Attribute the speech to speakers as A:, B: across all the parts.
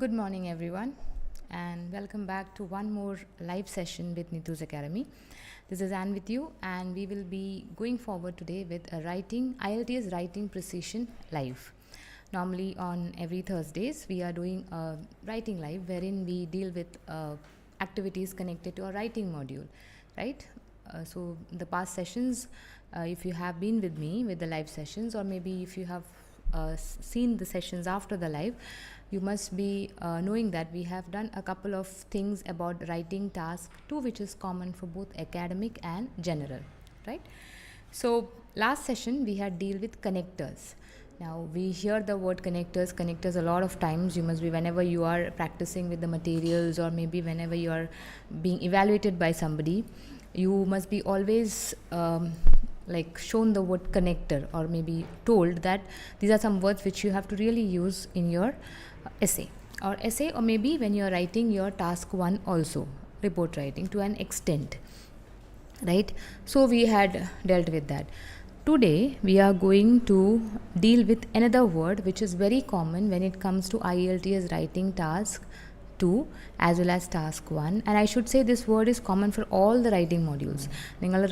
A: Good morning, everyone, and welcome back to one more live session with Nitu's Academy. This is Anne with you, and we will be going forward today with a IELTS writing precision live. Normally, on every Thursdays, we are doing a writing live wherein we deal with activities connected to our writing module, right? So, the past sessions, if you have been with me with the live sessions, or maybe if you have seen the sessions after the live, you must be knowing that we have done a couple of things about writing task 2, which is common for both academic and general, right? So last session we had deal with connectors. Now we hear the word connectors a lot of times. You must be, whenever you are practicing with the materials, or maybe whenever you are being evaluated by somebody, you must be always shown the word connector, or maybe told that these are some words which you have to really use in your essay, or maybe when you are writing your task 1 also, report writing to an extent, right? So we had dealt with that. Today we are going to deal with another word which is very common when it comes to IELTS writing task 2 as well as task 1, and I should say this word is common for all the writing modules. നിങ്ങൾ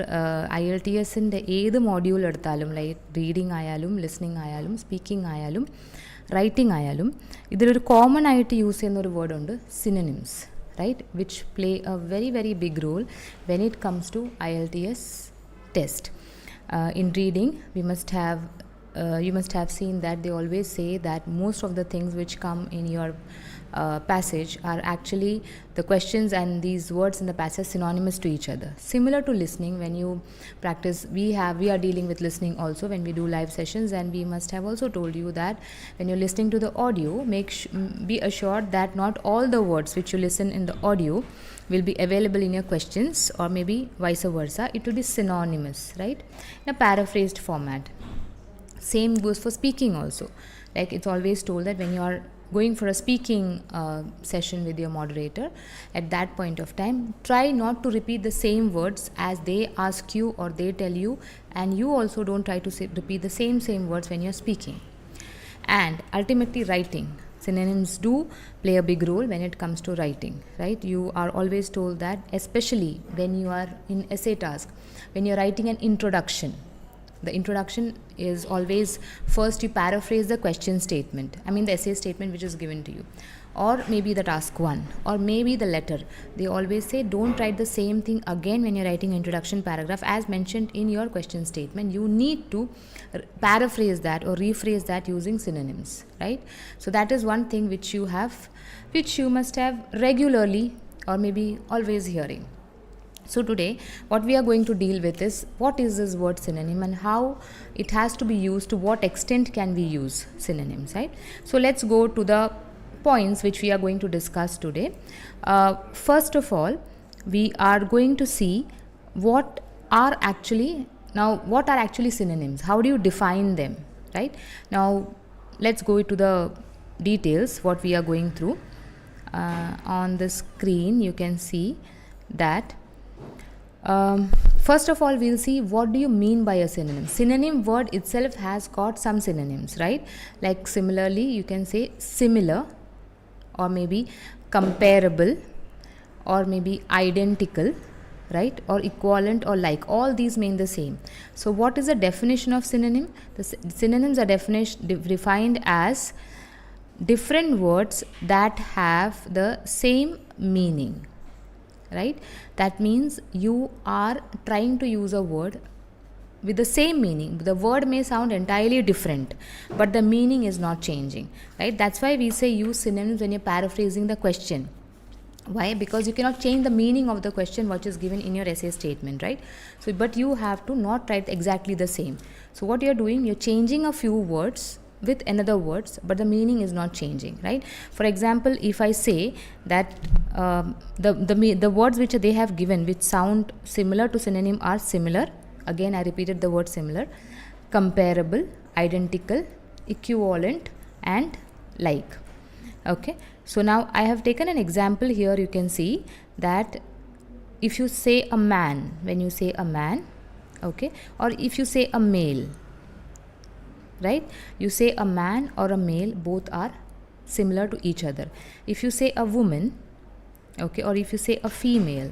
A: IELTSൻ്റെ ഏത് module എടുത്താലും, like reading ആയാലും listening ആയാലും speaking ആയാലും writing ആയാലും, ഇതിലൊരു common ആയിട്ട് use ചെയ്യുന്ന ഒരു വേർഡുണ്ട്, synonyms, right, which play a very very big role when it comes to IELTS test. In reading, you must have seen that they always say that most of the things which come in your passage are actually the questions, and these words in the passage synonymous to each other. Similar to listening, when you practice, we are dealing with listening also when we do live sessions, and we must have also told you that when you're listening to the audio, be assured that not all the words which you listen in the audio will be available in your questions, or maybe vice versa. It will be synonymous, right, in a paraphrased format. Same goes for speaking also. Like, it's always told that when you are going for a speaking session with your moderator, at that point of time, try not to repeat the same words as they ask you or they tell you, and you also don't try to repeat the same words when you're speaking. And ultimately, writing, synonyms do play a big role when it comes to writing, right? You are always told that, especially when you are in essay task, when you're writing an introduction, the introduction is always first you paraphrase the question statement, the essay statement which is given to you, or maybe the task 1, or maybe the letter. They always say don't write the same thing again when you're writing introduction paragraph as mentioned in your question statement. You need to paraphrase that or rephrase that using synonyms, right? So that is one thing which you must have regularly or maybe always hearing. So today what we are going to deal with is what is this word synonym and how it has to be used, to what extent can we use synonyms, right? So let's go to the points which we are going to discuss today. First of all, we are going to see what are actually synonyms, how do you define them, right? Now let's go to the details what we are going through. On the screen you can see that first of all, we'll see what do you mean by a synonym. Synonym word itself has got some synonyms, right? Like similarly, you can say similar, or maybe comparable, or maybe identical, right? Or equivalent, or like. All these mean the same. So what is the definition of synonym? The synonyms are defined as different words that have the same meaning, right? That means you are trying to use a word with the same meaning. The word may sound entirely different, but the meaning is not changing, right? That's why we say use synonyms when you're paraphrasing the question. Why? Because you cannot change the meaning of the question what is given in your essay statement, right? So, but you have to not write exactly the same. So what you're doing, you're changing a few words with another words, but the meaning is not changing, right? For example, if I say that the words which they have given which sound similar to synonym are similar, again I repeated the word similar, comparable, identical, equivalent, and like. Okay, so now I have taken an example here. You can see that if you say a man, when you say a man, okay, or if you say a male, right, you say a man or a male, both are similar to each other. If you say a woman, okay, or if you say a female,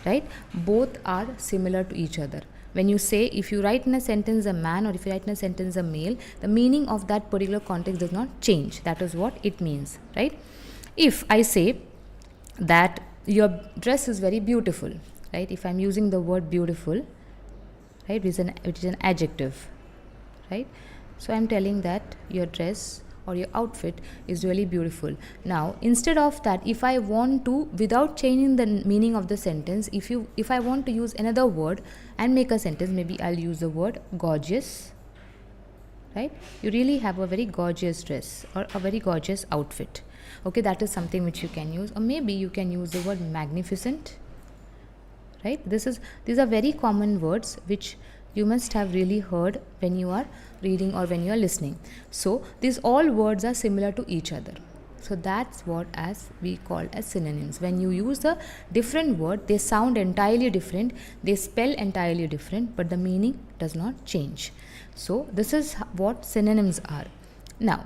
A: right, both are similar to each other. When you say, if you write in a sentence a man or if you write in a sentence a male, the meaning of that particular context does not change. That is what it means, right? If I say that your dress is very beautiful, right, if I'm using the word beautiful, right, which is an adjective, right, so I'm telling that your dress or your outfit is really beautiful. Now, instead of that, if I want to, without changing the meaning of the sentence, if I want to use another word and make a sentence, maybe I'll use the word gorgeous, right? You really have a very gorgeous dress or a very gorgeous outfit. Okay, that is something which you can use. Or maybe you can use the word magnificent, right? These are very common words which you must have really heard when you are reading or when you are listening. So these all words are similar to each other. So that's what as we call as synonyms. When you use a different word, they sound entirely different, they spell entirely different, but the meaning does not change. So this is what synonyms are. Now,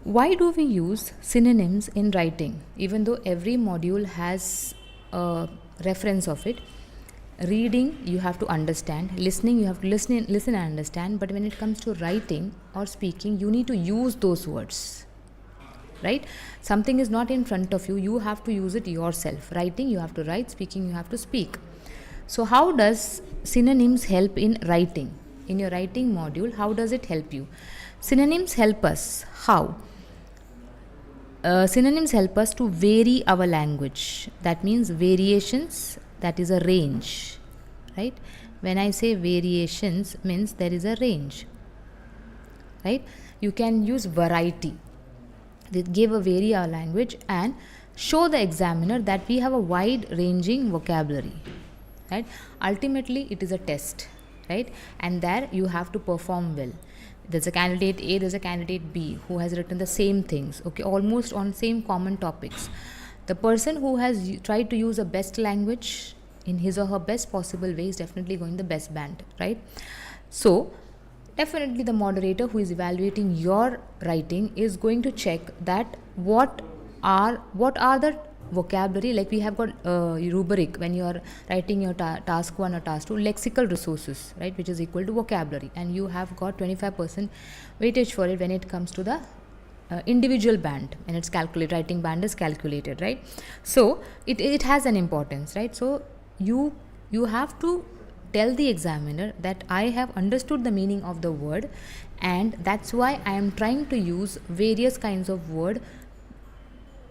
A: why do we use synonyms in writing? Even though every module has a reference of it, reading you have to understand, listening you have to listen and understand, but when it comes to writing or speaking, you need to use those words, right? Something is not in front of you, you have to use it yourself. Writing you have to write, speaking you have to speak. So how does synonyms help in writing? In your writing module, how does it help you? Synonyms help us. How? Synonyms help us to vary our language. That means variations, that is a range, right? When I say variations, means there is a range, right? You can use variety. They give a vary our language and show the examiner that we have a wide ranging vocabulary, right? Ultimately, it is a test, right? And there you have to perform well. There's a candidate A, there's a candidate B who has written the same things, okay, almost on same common topics. The person who has tried to use a best language in his or her best possible way is definitely going the best band, right? So definitely the moderator who is evaluating your writing is going to check that what are the vocabulary, like we have got rubric when you are writing your task 1 or task 2, lexical resources, right, which is equal to vocabulary, and you have got 25% weightage for it when it comes to the individual band, and it's calculated, writing band is calculated, right? So it has an importance, right? So you have to tell the examiner that I have understood the meaning of the word, and that's why I am trying to use various kinds of word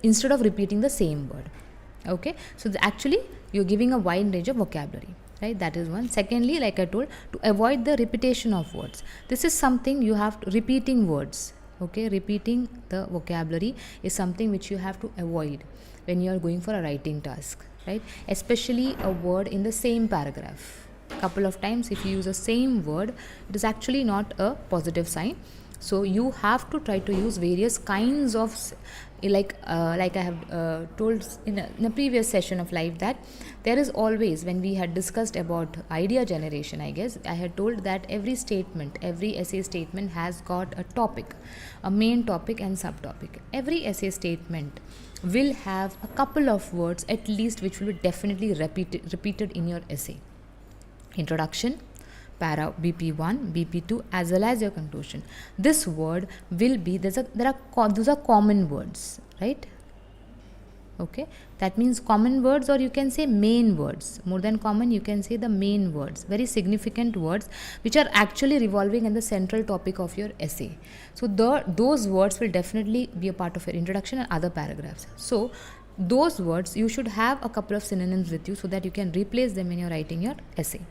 A: instead of repeating the same word. Okay, so actually you're giving a wide range of vocabulary, right? That is one. Secondly, like I told, to avoid the repetition of words, this is something you have to, repeating words, okay, repeating the vocabulary is something which you have to avoid when you are going for a writing task, right? Especially a word in the same paragraph. Couple of times if you use the same word, it is actually not a positive sign. So you have to try to use various kinds of, like I have told in a previous session of live, that there is always, when we had discussed about idea generation, I guess I had told that every statement, every essay statement has got a topic, a main topic and subtopic. Every essay statement will have a couple of words at least which will be definitely repeated in your essay. Introduction, para BP1, BP2, as well as your conclusion. This word will be, those are common words, right? Okay, that means common words, or you can say main words. More than common, you can say the main words, very significant words which are actually revolving in the central topic of your essay. So those words will definitely be a part of your introduction and other paragraphs. So those words, you should have a couple of synonyms with you so that you can replace them when you're writing your essay.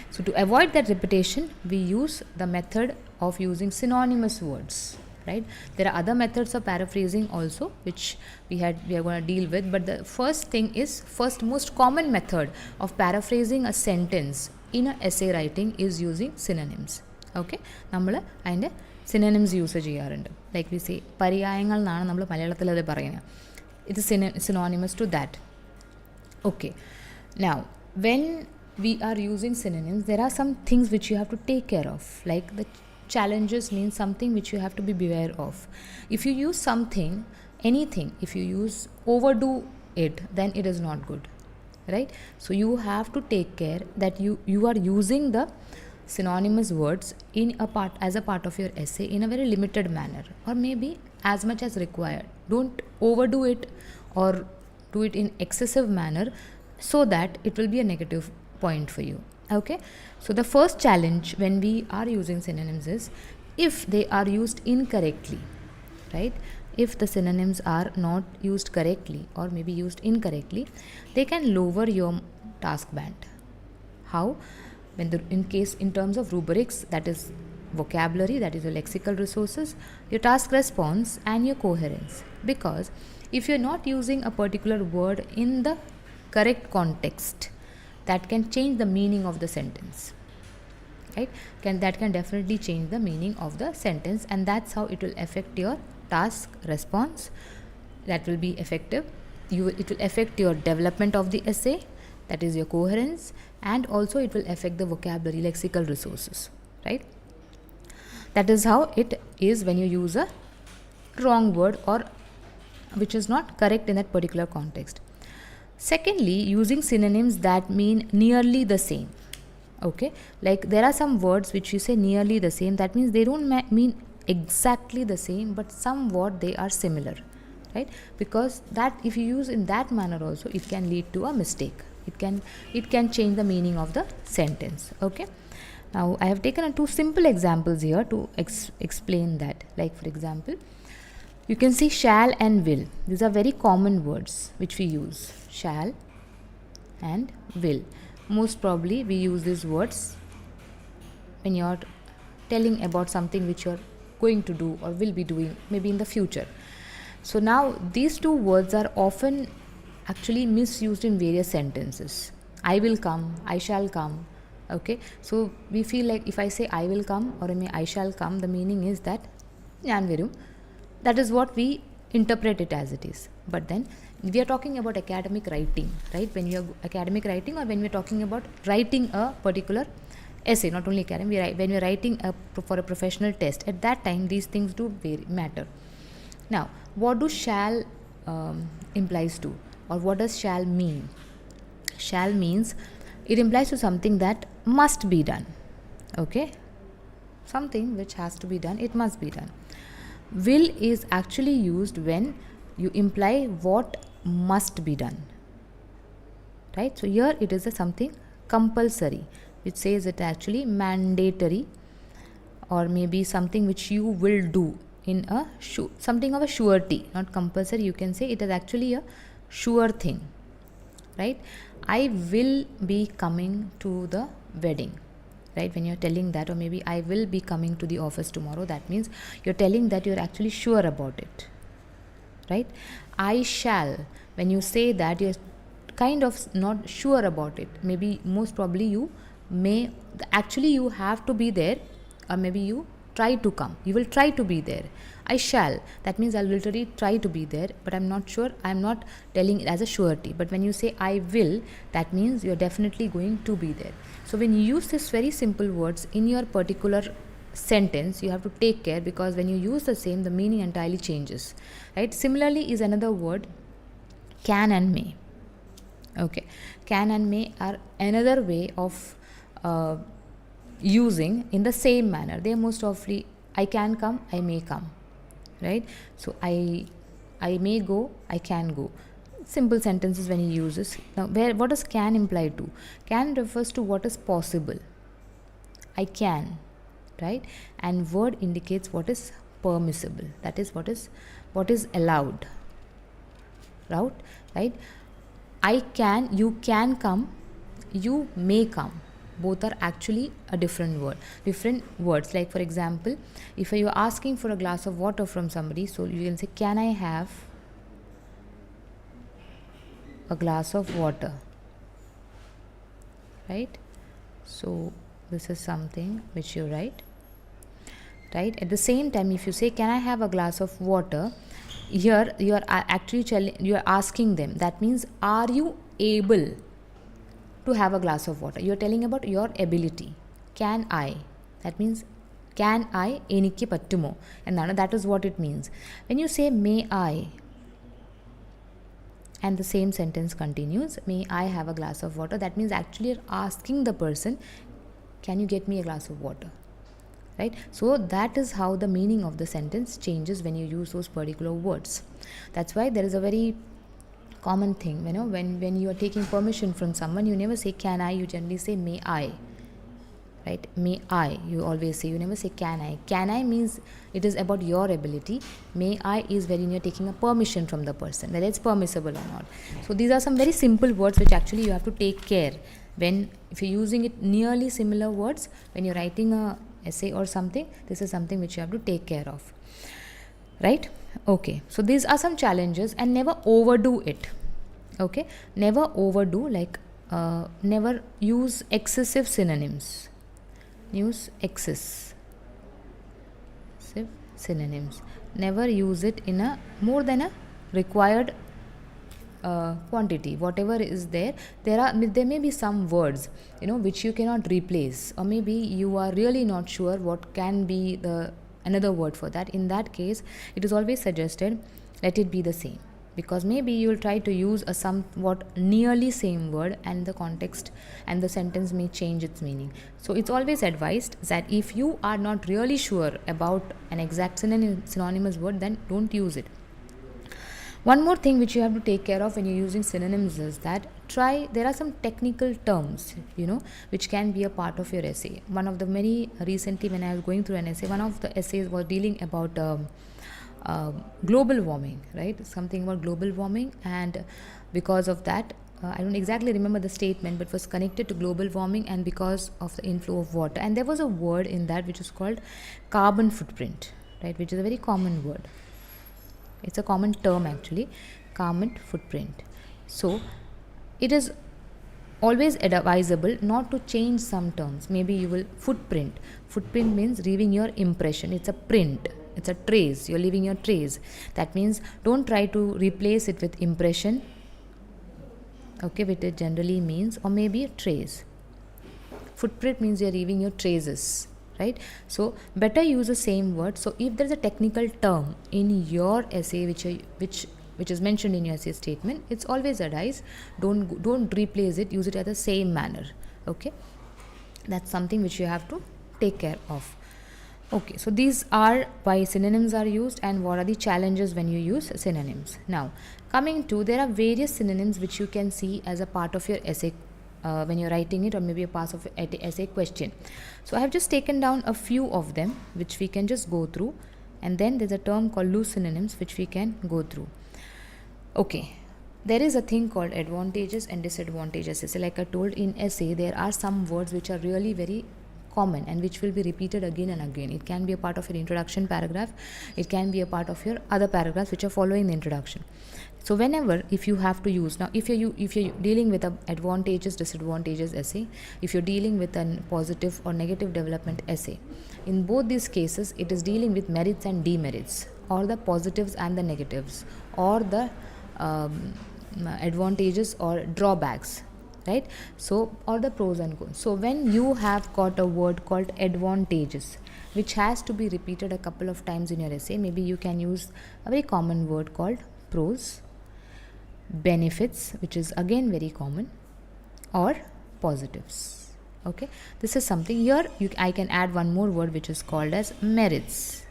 A: So to avoid that repetition, we use the method of using synonymous words, right? There are other methods of paraphrasing also, which we are going to deal with, but the first most common method of paraphrasing a sentence in an essay writing is using synonyms. Okay, നമ്മൾ അതിൻ്റെ synonyms use ചെയ്യാറുണ്ട്. Like we say, പര്യായങ്ങൾ എന്നാണ് നമ്മൾ മലയാളത്തിൽ അത് പറയുന്നത്. It is synonymous to that. Okay, now when we are using synonyms, there are some things which you have to take care of, like the challenges means something which you have to be beware of. If you use something, anything, if you overdo it, then it is not good, right? So you have to take care that you are using the synonymous words as a part of your essay in a very limited manner, or maybe as much as required. Don't overdo it or do it in excessive manner, so that it will be a negative point for you. Okay, so the first challenge when we are using synonyms is if they are used incorrectly, right? If the synonyms are not used correctly or maybe used incorrectly, they can lower your task band. How? In terms of rubrics, that is vocabulary, that is your lexical resources, your task response, and your coherence. Because if you're not using a particular word in the correct context, that can change the meaning of the sentence, right? That can definitely change the meaning of the sentence, and that's how it will affect your task response. That will be effective. It will affect your development of the essay, that is your coherence, and also it will affect the vocabulary, lexical resources, right? That is how it is when you use a wrong word or which is not correct in that particular context. Secondly, using synonyms that mean nearly the same. Okay, like there are some words which you say nearly the same, that means they don't mean exactly the same, but somewhat they are similar, right? Because that if you use in that manner also, it can lead to a mistake. It can change the meaning of the sentence. Okay, now I have taken two simple examples here to explain that. Like for example, you can see shall and will. These are very common words which we use, shall and will. Most probably we use these words when you're telling about something which you're going to do or will be doing maybe in the future. So now these two words are often actually misused in various sentences. I will come, I shall come. Okay, so we feel like if I say I will come or I shall come, the meaning is that ഞാൻ വരും. That is what we interpret it as it is. But then we are talking about academic writing, right? When you are academic writing, or when we are talking about writing a particular essay, not only academic, when we are writing for a professional test, at that time these things do matter. Now, what do shall implies to, or what does shall mean? Shall means it implies to something that must be done. Okay, something which has to be done, it must be done. Will is actually used when you imply what must be done, right? So here it is something compulsory, which says it actually mandatory, or maybe something which you will do in a something of a surety, not compulsory. You can say it is actually a sure thing, right? I will be coming to the wedding, right? When you're telling that, or maybe I will be coming to the office tomorrow, that means you're telling that you're actually sure about it, right? I shall, when you say that, you're kind of not sure about it. Maybe most probably you may actually you have to be there, or maybe you try to come, you will try to be there. I shall, that means I'll literally try to be there, but I'm not sure, I'm not telling it as a surety. But when you say I will, that means you're definitely going to be there. So when you use these very simple words in your particular sentence, you have to take care, because when you use the same, the meaning entirely changes, right? Similarly is another word, can and may. Okay, can and may are another way of using in the same manner. They are most often I can come, I may come, right? So I may go, I can go. Simple sentences when he uses. Now what does can imply to? Can refers to what is possible. I can, right? And word indicates what is permissible, that is what is allowed, right? I can, you can come, you may come. Both are actually a different words. Like for example, if you are asking for a glass of water from somebody, so you can say, can I have a glass of water, right? So this is something which you write, right? At the same time, if you say, can I have a glass of water, here you are actually you are asking them, that means are you able to have a glass of water? You are telling about your ability. Can I, that means can I എനിക്ക് പറ്റുമോ എന്നാണ്. that is what it means. When you say may I and the same sentence continues, may I have a glass of water, that means actually you're asking the person, can you get me a glass of water, right? So that is how the meaning of the sentence changes when you use those particular words. That's why there is a very common thing, when you are taking permission from someone, you never say can I, you generally say may I, right? May I, you always say, you never say can I. Can I means it is about your ability. May I is when you're taking a permission from the person, whether it's permissible or not. So these are some very simple words which actually you have to take care when, if you're using it nearly similar words when you're writing a essay or something, this is something which you have to take care of, right? Okay, so these are some challenges, and never overdo it. Okay, never overdo, like never use excessive synonyms. Use excessive synonyms. Never use it in a more than a required quantity. Whatever is there may be some words which you cannot replace, or maybe you are really not sure what can be the another word for that. In that case, it is always suggested let it be the same, because maybe you will try to use a somewhat nearly same word and the context and the sentence may change its meaning. So it's always advised that if you are not really sure about an exact synonymous word, then don't use it. One more thing which you have to take care of when you're using synonyms is that there are some technical terms which can be a part of your essay. One of the many recently, when I was going through an essay, one of the essays was dealing about global warming, right? Something about global warming, and because of that, I don't exactly remember the statement, but it was connected to global warming and because of the inflow of water. And there was a word in that which is called carbon footprint, right? Which is a very common word. It's a common term actually, carbon footprint. So it is always advisable not to change some terms. Maybe you will footprint means leaving your impression. It's a print, it's a trace, you're leaving your trace. That means don't try to replace it with impression, okay, which it generally means, or maybe a trace. Footprint means you're leaving your traces, right? So better use the same word. So if there's a technical term in your essay which is mentioned in your essay statement, it's always advised don't replace it, use it at the same manner. Okay, that's something which you have to take care of. Okay, so these are why synonyms are used and what are the challenges when you use synonyms. Now coming to, there are various synonyms which you can see as a part of your essay when you're writing it, or maybe a part of essay question. So I have just taken down a few of them which we can just go through, and then there's a term called loose synonyms which we can go through. Okay, there is a thing called advantages and disadvantages. So like I told, in essay there are some words which are really very common and which will be repeated again and again. It can be a part of your introduction paragraph, it can be a part of your other paragraphs which are following the introduction. So whenever, if you have to use, now if you're dealing with a advantages disadvantages essay, if you're dealing with a positive or negative development essay, in both these cases it is dealing with merits and demerits, or the positives and the negatives, or the advantages or drawbacks, right? So, or the pros and cons. So when you have got a word called advantages which has to be repeated a couple of times in your essay, maybe you can use a very common word called pros, benefits, which is again very common, or positives. Okay, this is something. Here I can add one more word which is called as merits.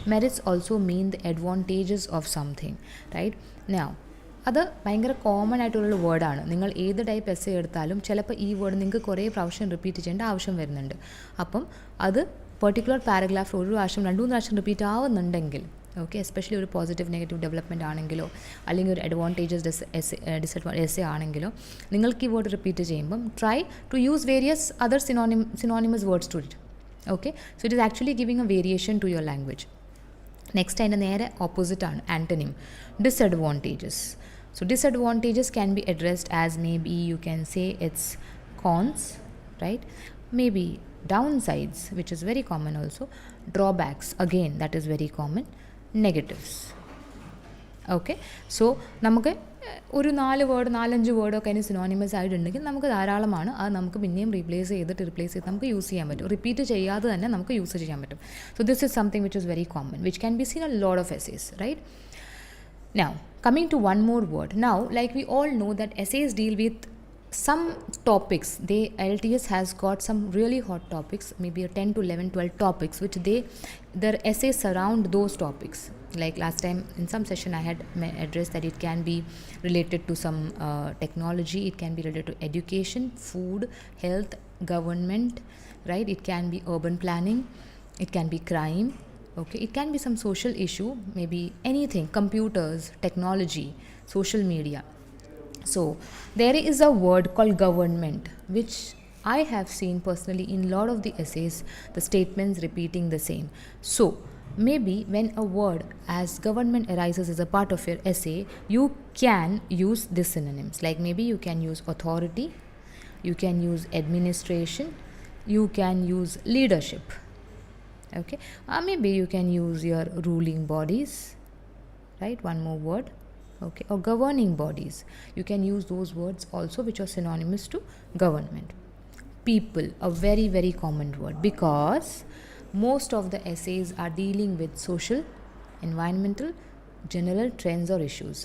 A: Merits also mean the advantages of something, right? Now അത് ഭയങ്കര common ആയിട്ടുള്ള വേർഡാണ്. നിങ്ങൾ ഏത് type essay എടുത്താലും ചിലപ്പോൾ ഈ word നിങ്ങൾക്ക് കുറേ പ്രാവശ്യം റിപ്പീറ്റ് ചെയ്യേണ്ട ആവശ്യം വരുന്നുണ്ട്. അപ്പം അത് പെർട്ടിക്കുലർ പാരഗ്രാഫ് ഒരു പ്രാവശ്യം 2-3 പ്രാവശ്യം റിപ്പീറ്റ് ആവുന്നുണ്ടെങ്കിൽ, ഓക്കെ, എസ്പെഷ്യലി ഒരു പോസിറ്റീവ് നെഗറ്റീവ് ഡെവലപ്മെൻറ്റ് ആണെങ്കിലോ അല്ലെങ്കിൽ ഒരു അഡ്വാൻറ്റേജസ് ഡിസഡ്വാൻറ്റേജ് എസ്സേ ആണെങ്കിലോ നിങ്ങൾക്ക് ഈ വേർഡ് റിപ്പീറ്റ് ചെയ്യുമ്പം try to use various other synonymous words to it. Okay, so it is actually giving a variation to your language. Next അതിൻ്റെ നേരെ ഓപ്പോസിറ്റ് ആണ് antonym, disadvantages. So disadvantages can be addressed as, maybe you can say it's cons, right? Maybe downsides, which is very common also. Drawbacks, again that is very common. Negatives. Okay, so നമുക്ക് ഒരു 4 word 4-5 വേർഡൊക്കെ അതിന് synonymous ആയിട്ടുണ്ടെങ്കിൽ നമുക്ക് ധാരാളമാണ്. അത് നമുക്ക് പിന്നെയും replace ചെയ്ത് നമുക്ക് യൂസ് ചെയ്യാൻ പറ്റും. റിപ്പീറ്റ് ചെയ്യാതെ തന്നെ നമുക്ക് യൂസ് ചെയ്യാൻ പറ്റും. So this is something which is very common, which can be seen a lot of essays, right? Now, coming to one more word. Now, like we all know that essays deal with some topics. IELTS has got some really hot topics, maybe 10 to 11, 12 topics, which their essays surround those topics. Like last time in some session I had addressed that it can be related to some technology, it can be related to education, food, health, government, right? It can be urban planning, it can be crime, okay? It can be some social issue, maybe anything, computers, technology, social media. So there is a word called government, which I have seen personally in a lot of the essays, the statements repeating the same. So maybe when a word as government arises as a part of your essay, you can use these synonyms. Like maybe you can use authority, you can use administration, you can use leadership, okay? Maybe you can use your ruling bodies, right? One more word, okay? Or governing bodies. You can use those words also, which are synonymous to government. People, a very, very common word, because most of the essays are dealing with social, environmental, general trends or issues.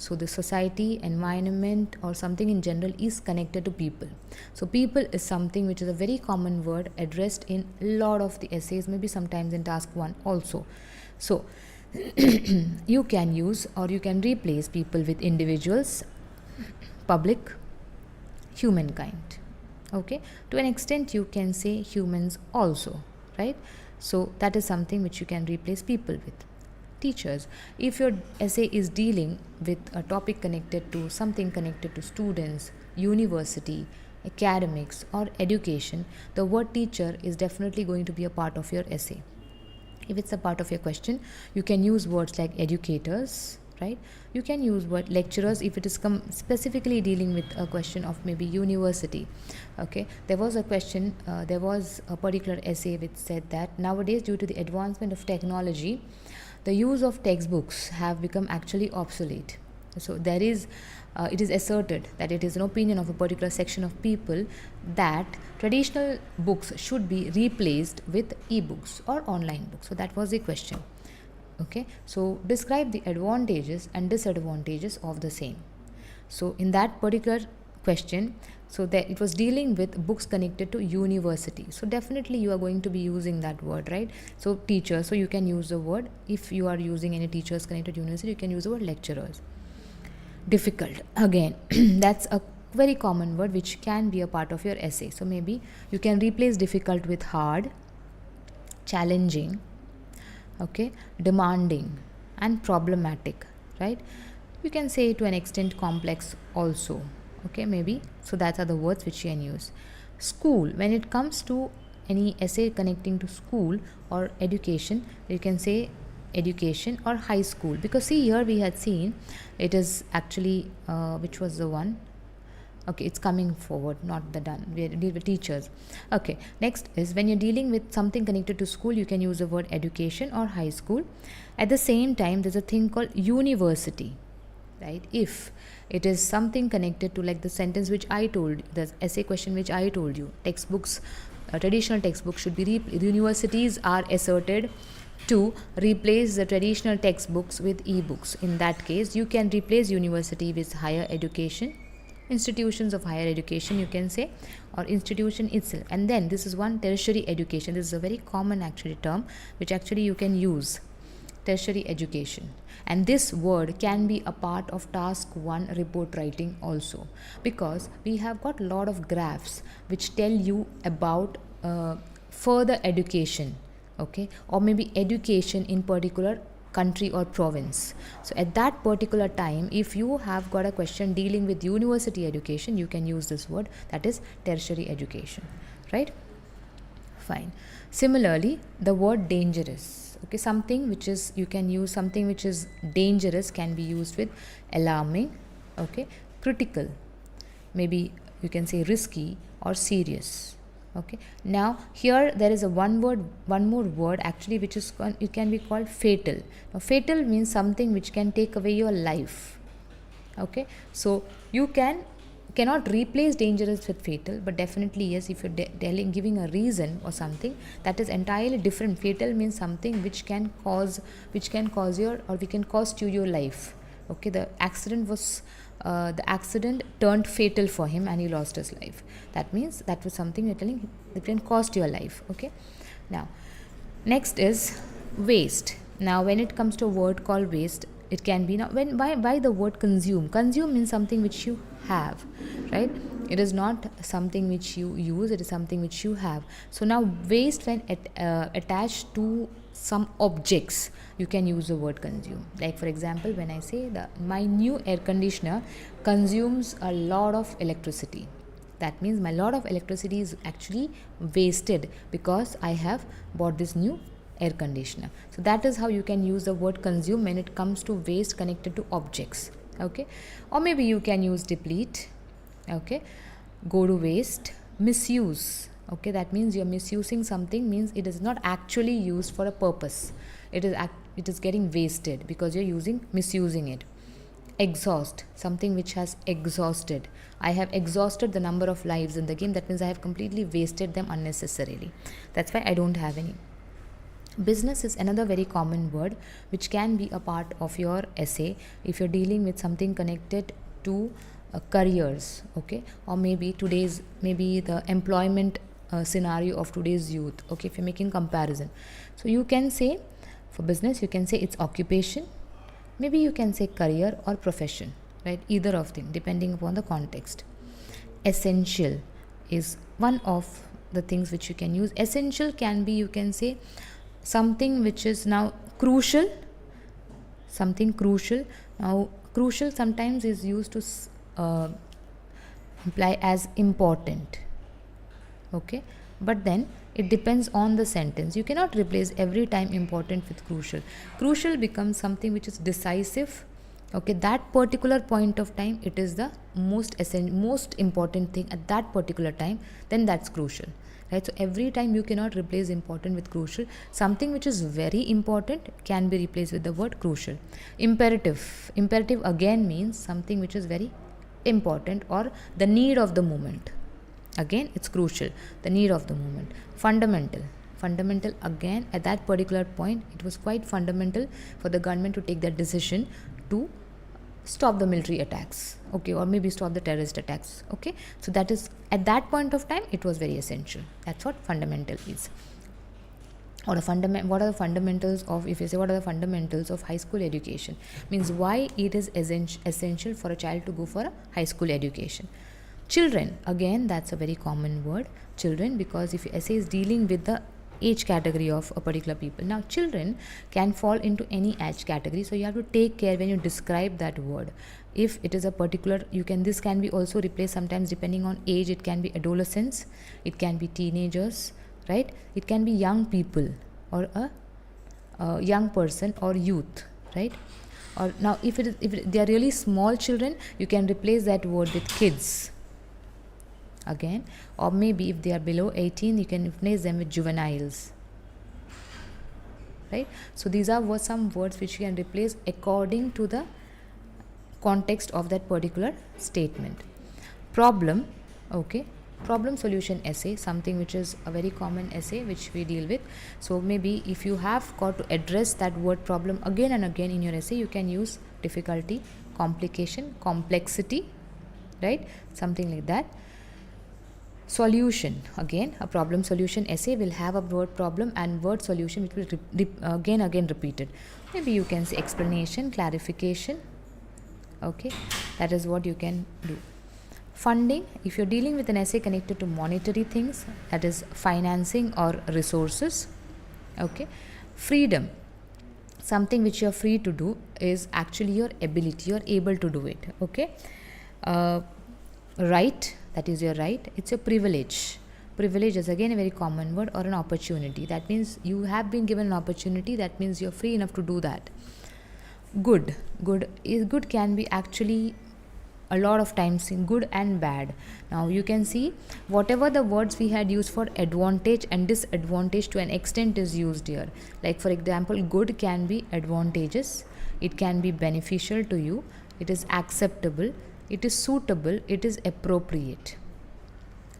A: So the society, environment or something in general is connected to people. So people is something which is a very common word addressed in a lot of the essays, maybe sometimes in task 1 also. So you can use or you can replace people with individuals, public, humankind, okay? To an extent you can say humans also, right? So that is something which you can replace people with. Teachers, if your essay is dealing with a topic connected to something connected to students, university, academics or education, the word teacher is definitely going to be a part of your essay. If it's a part of your question, you can use words like educators, right? You can use word lecturers if it is specifically dealing with a question of maybe university, okay? There was a question, there was a particular essay which said that nowadays, due to the advancement of technology, the use of textbooks have become actually obsolete. So there is it is asserted that it is an opinion of a particular section of people that traditional books should be replaced with e-books or online books. So that was the question, okay? So describe the advantages and disadvantages of the same. So in that particular question, so that it was dealing with books connected to university. So definitely you are going to be using that word, right? So teacher, so you can use the word. If you are using any teachers connected to university, you can use the word lecturers. Difficult, again, that's a very common word which can be a part of your essay. So maybe you can replace difficult with hard, challenging, okay, demanding and problematic, right? You can say to an extent complex also, okay? Maybe, so that are the words which you can use. School, when it comes to any essay connecting to school or education, you can say education or high school, because see here we had seen it is actually which was the one, okay, it's coming forward, not the done, we deal with teachers, okay? Next is when you're dealing with something connected to school, you can use the word education or high school. At the same time, there's a thing called university, right? If it is something connected to, like the sentence which I told, the essay question which I told you, textbooks, traditional textbooks should be universities are asserted to replace the traditional textbooks with e-books. In that case, you can replace university with higher education, institutions of higher education, you can say, or institution itself. And then this is one, tertiary education. This is a very common actually term which actually you can use, tertiary education. And this word can be a part of task 1 report writing also, because we have got a lot of graphs which tell you about further education, okay, or maybe education in particular country or province. So at that particular time, if you have got a question dealing with university education, you can use this word, that is tertiary education, right? Fine. Similarly, the word dangerous, okay, something which is, you can use something which is dangerous can be used with alarming, okay, critical, maybe you can say risky or serious, okay? Now here there is a one more word actually which is it can be called fatal. Now fatal means something which can take away your life, Okay, so you cannot replace dangerous with fatal, but definitely yes, if you're giving a reason or something, that is entirely different. Fatal means something which can cause your, or we can cost you your life. Okay, the accident turned fatal for him and he lost his life. That means that was something you're telling that can cost your life. Okay, now next is waste. Now when it comes to a word called waste, it can be, now when by the word consume means something which you have, right? It is not something which you use, it is something which you have. So now waste, when attached to some objects, you can use the word consume. Like for example, when I say my new air conditioner consumes a lot of electricity, that means my lot of electricity is actually wasted because I have bought this new air conditioner. So that is how you can use the word consume when it comes to waste connected to objects. Okay, or maybe you can use deplete. Okay, go to waste. Misuse. Okay, that means you're misusing something, means it is not actually used for a purpose. It is getting wasted because you're misusing it. Exhaust, something which has exhausted. I have exhausted the number of lives in the game. That means I have completely wasted them unnecessarily. That's why I don't have any. Business is another very common word which can be a part of your essay if you're dealing with something connected to careers. Okay, or maybe the employment scenario of today's youth. Okay, if you're making comparison, so you can say, for business you can say it's occupation, maybe you can say career or profession, right? Either of them depending upon the context. Essential is one of the things which you can use. Essential can be, you can say something which is now crucial, something crucial. Now crucial sometimes is used to imply as important. Okay, but then it depends on the sentence. You cannot replace every time important with crucial. Crucial becomes something which is decisive. Okay, that particular point of time, it is the most important thing at that particular time, then that's crucial, right? So every time you cannot replace important with crucial. Something which is very important can be replaced with the word crucial. Imperative again means something which is very important or the need of the moment. Again, it's crucial, the need of the moment. Fundamental again, at that particular point, it was quite fundamental for the government to take that decision to stop the military attacks, okay, or maybe stop the terrorist attacks. Okay, so that is, at that point of time, it was very essential. That's what fundamental is. Or what are the fundamentals of, if you say what are the fundamentals of high school education, means why it is essential for a child to go for a high school education. Children, again, that's a very common word, children, because if your essay is dealing with the age category of a particular people. Now children can fall into any age category, so you have to take care when you describe that word. If it is a particular, this can be also replaced sometimes depending on age. It can be adolescents, it can be teenagers, right? It can be young people or a young person or youth, right? Or now if they are really small children, you can replace that word with kids again. Or maybe if they are below 18, you can replace them with juveniles, right? So these are some words which you can replace according to the context of that particular statement. Problem, okay, problem solution essay, something which is a very common essay which we deal with. So maybe if you have got to address that word problem again and again in your essay, you can use difficulty, complication, complexity, right? Something like that. Solution, again, a problem solution essay will have a word problem and word solution which will again repeated. Maybe you can say explanation, clarification. Okay, that is what you can do. Funding, if you're dealing with an essay connected to monetary things, that is financing or resources. Okay. Freedom, something which you're free to do is actually your ability, you're able to do it. Okay. Right, that is your right, it's your privilege. Privilege is again a very common word, or an opportunity. That means you have been given an opportunity, that means you're free enough to do that. Good can be actually a lot of times in good and bad. Now you can see whatever the words we had used for advantage and disadvantage to an extent is used here. Like for example, good can be advantageous, it can be beneficial to you, it is acceptable, it is suitable, it is appropriate.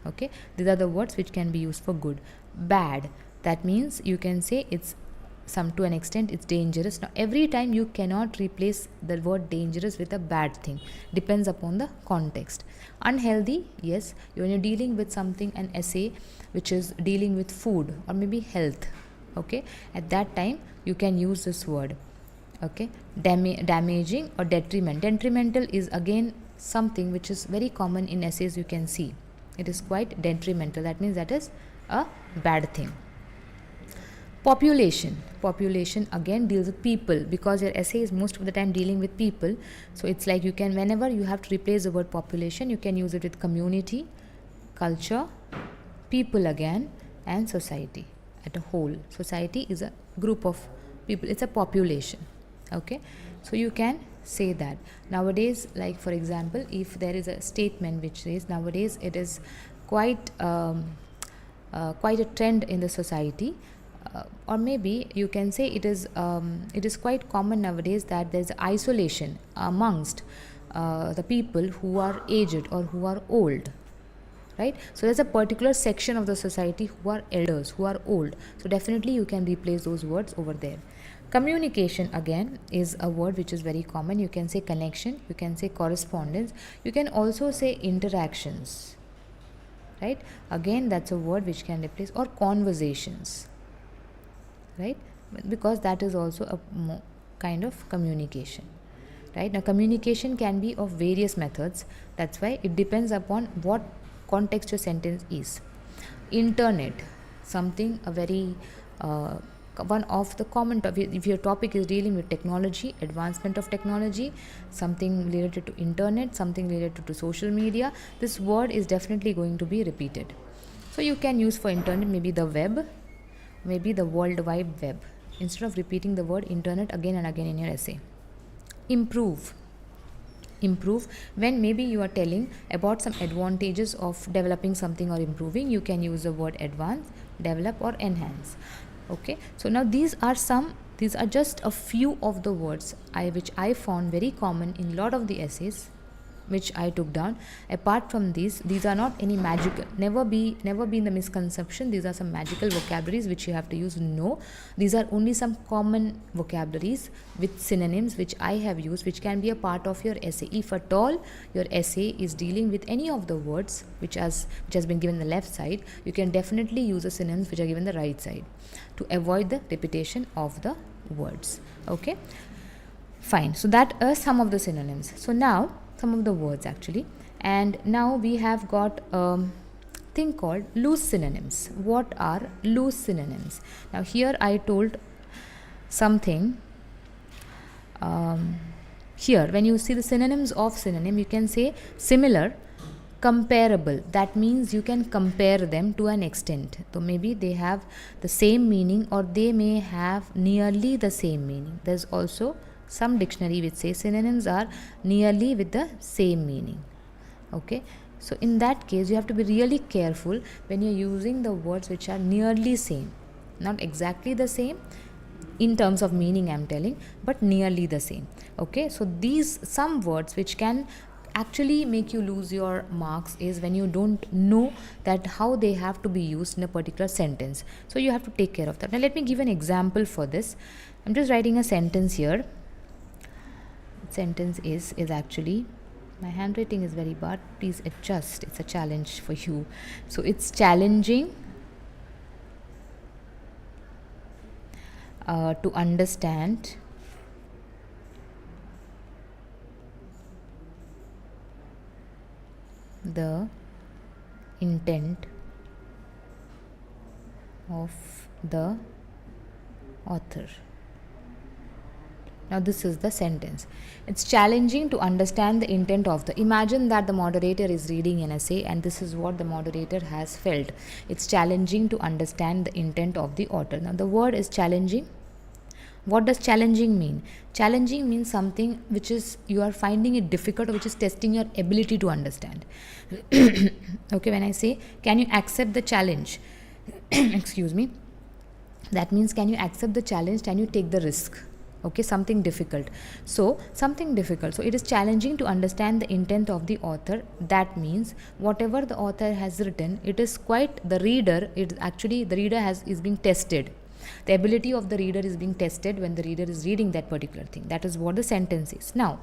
A: Okay, these are the words which can be used for good. Bad, that means you can say it's to an extent it's dangerous. Now every time you cannot replace the word dangerous with a bad thing, depends upon the context. Unhealthy, yes, when you're dealing with something, an essay which is dealing with food or maybe health, okay, at that time you can use this word. Okay, damaging or detrimental is again something which is very common in essays. You can see it is quite detrimental, that means that is a bad thing. Population again deals with people, because your essay is most of the time dealing with people. So it's like you can, whenever you have to replace the word population, you can use it with community, culture, people again, and society at a whole. Society is a group of people, it's a population. Okay, so you can say that. Nowadays, like for example, if there is a statement which says, nowadays it is quite a trend in the society, or maybe you can say it is quite common nowadays that there is isolation amongst the people who are aged or who are old, right? So there's a particular section of the society who are elders, who are old. So definitely you can replace those words over there. Communication again is a word which is very common. You can say connection, you can say correspondence, you can also say interactions, right? Again, that's a word which can replace, or conversations, right? Because that is also a kind of communication, right? Now communication can be of various methods, that's why it depends upon what context your sentence is. Internet, something a very one of the common if your topic is dealing with technology, advancement of technology, something related to internet, something related to social media, this word is definitely going to be repeated. So you can use for internet maybe the web, maybe the World Wide Web, instead of repeating the word internet again and again in your essay. Improve, when maybe you are telling about some advantages of developing something or improving, you can use the word advance, develop, or enhance. Okay, so now these are just a few of the words which I found very common in a lot of the essays which I took down. Apart from these are not any magical, never be in the misconception these are some magical vocabularies which you have to use. No, these are only some common vocabularies with synonyms which I have used, which can be a part of your essay. If at all your essay is dealing with any of the words which has been given the left side, you can definitely use the synonyms which are given the right side to avoid the repetition of the words. Okay, fine. So that are some of the synonyms. So now some of the words actually, and now we have got a thing called loose synonyms. What are loose synonyms? Now here I told something. Here when you see the synonyms of synonym, you can say similar, comparable, that means you can compare them to an extent. So maybe they have the same meaning, or they may have nearly the same meaning. There's also some dictionary which says synonyms are nearly with the same meaning. Okay, so in that case you have to be really careful when you're using the words which are nearly same, not exactly the same in terms of meaning I'm telling, but nearly the same. Okay, so these some words which can actually make you lose your marks is when you don't know that how they have to be used in a particular sentence. So you have to take care of that. Now let me give an example for this. I'm just writing a sentence here. Sentence is actually, my handwriting is very bad, please adjust, it's a challenge for you. So it's challenging to understand the intent of the author. Now this is the sentence. It's challenging to understand the intent of the. Imagine that the moderator is reading an essay and this is what the moderator has felt. It's challenging to understand the intent of the author. Now the word is challenging. What does challenging mean? Challenging means something which is you are finding it difficult, or which is testing your ability to understand. Okay, when I say can you accept the challenge, excuse me, that means can you accept the challenge, can you take the risk? Okay, something difficult. So it is challenging to understand the intent of the author. That means whatever the author has written, it is quite the reader. The reader is being tested. The ability of the reader is being tested when the reader is reading that particular thing. That is what the sentence is. Now,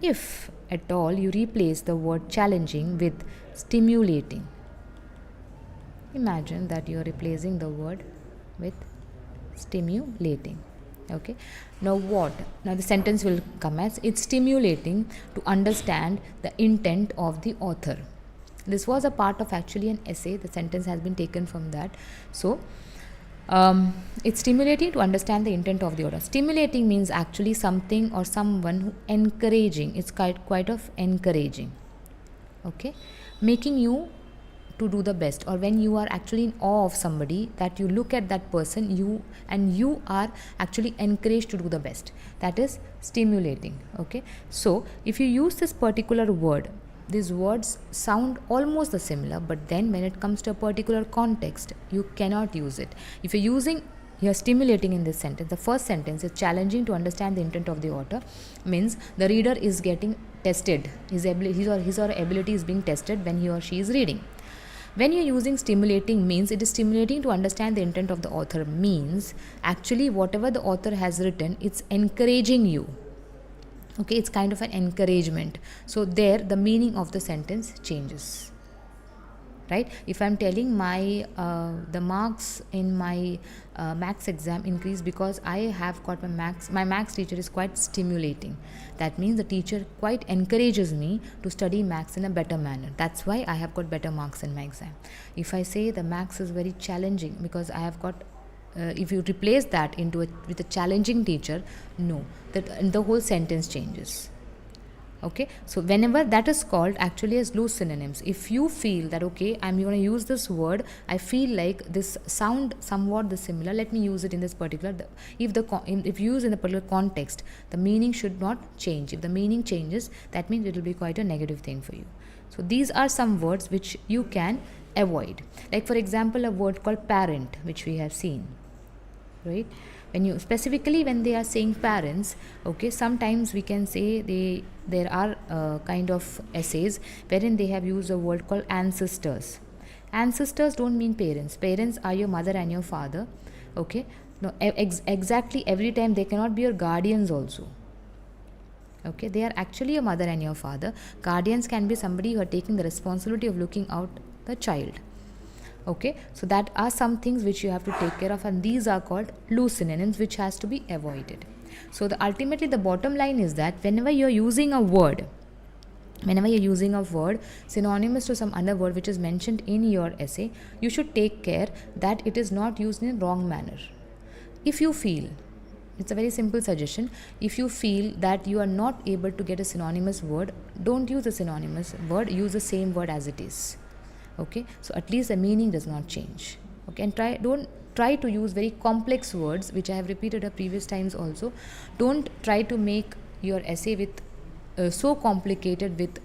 A: if at all you replace the word challenging with stimulating, imagine that you are replacing the word with stimulating. Okay, now what? Now the sentence will come as, it's stimulating to understand the intent of the author. This was a part of actually an essay. The sentence has been taken from that. So it's stimulating to understand the intent of the author. Stimulating means actually something or someone who encouraging. It's quite of encouraging. Okay, making you to do the best, or when you are actually in awe of somebody, that you look at that person, you are actually encouraged to do the best. That is stimulating. Okay, so if you use this particular word, these words sound almost the similar, but then when it comes to a particular context, you cannot use it. If you're stimulating in this sentence, the first sentence is challenging to understand the intent of the author, means the reader is getting tested. His or her ability is being tested when he or she is reading. When you're using stimulating, means it is stimulating to understand the intent of the author, means actually whatever the author has written, it's encouraging you. Okay, it's kind of an encouragement. So there the meaning of the sentence changes. Right? If I'm telling the marks in my maths exam increase because I have got my maths teacher is quite stimulating. That means the teacher quite encourages me to study maths in a better manner. That's why I have got better marks in my exam. If I say the maths is very challenging because I have got if you replace that with a challenging teacher, no, that the whole sentence changes. Okay, so whenever that is called actually as loose synonyms. If you feel that okay, I'm going to use this word, I feel like this sound somewhat the similar, let me use it in this particular. If used in the particular context, the meaning should not change. If the meaning changes, that means it will be quite a negative thing for you. So these are some words which you can avoid. Like for example, a word called parent, which we have seen, right? When they are saying parents, okay, sometimes we can say there are kind of essays wherein they have used a word called ancestors. Ancestors don't mean parents. Parents are your mother and your father. Okay, no, exactly every time they cannot be your guardians also. Okay, they are actually your mother and your father. Guardians can be somebody who are taking the responsibility of looking out the child. Okay, so that are some things which you have to take care of, and these are called loose synonyms, which has to be avoided. So ultimately the bottom line is that whenever you're using a word synonymous to some other word which is mentioned in your essay, you should take care that it is not used in a wrong manner. If you feel, it's a very simple suggestion, if you feel that you are not able to get a synonymous word, don't use a synonymous word, use the same word as it is. Okay, so at least the meaning does not change. Okay, and don't try to use very complex words, which I have repeated at previous times also. Don't try to make your essay with so complicated with,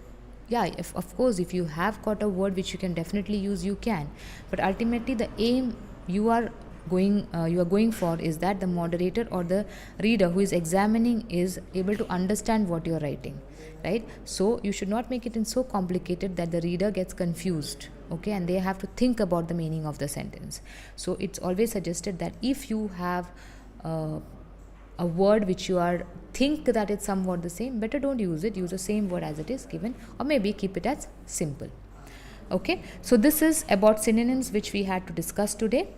A: of course, if you have got a word which you can definitely use, you can. But ultimately the aim you are going for is that the moderator or the reader who is examining is able to understand what you are writing, right? So you should not make it in so complicated that the reader gets confused, okay, and they have to think about the meaning of the sentence. So it's always suggested that if you have a word which you think that it's somewhat the same, better don't use it. Use the same word as it is given, or maybe keep it as simple. Okay, so this is about synonyms which we had to discuss today.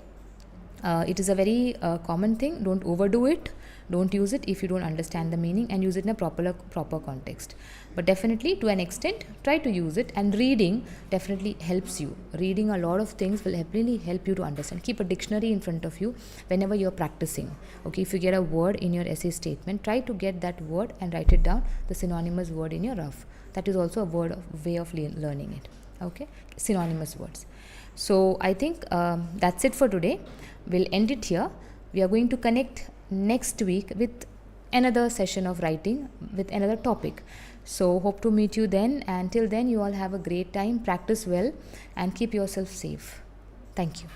A: It is a very common thing. Don't overdo it. Don't use it if you don't understand the meaning, and use it in a proper context. But definitely, to an extent, try to use it. And reading definitely helps you. Reading a lot of things will really help you to understand. Keep a dictionary in front of you whenever you're practicing. Okay, if you get a word in your essay statement, try to get that word and write it down, the synonymous word in your rough. That is also a way of learning it. Okay, synonymous words. So I think that's it for today. We'll end it here. We are going to connect next week with another session of writing with another topic. So hope to meet you then, and till then you all have a great time. Practice well and keep yourself safe. Thank you.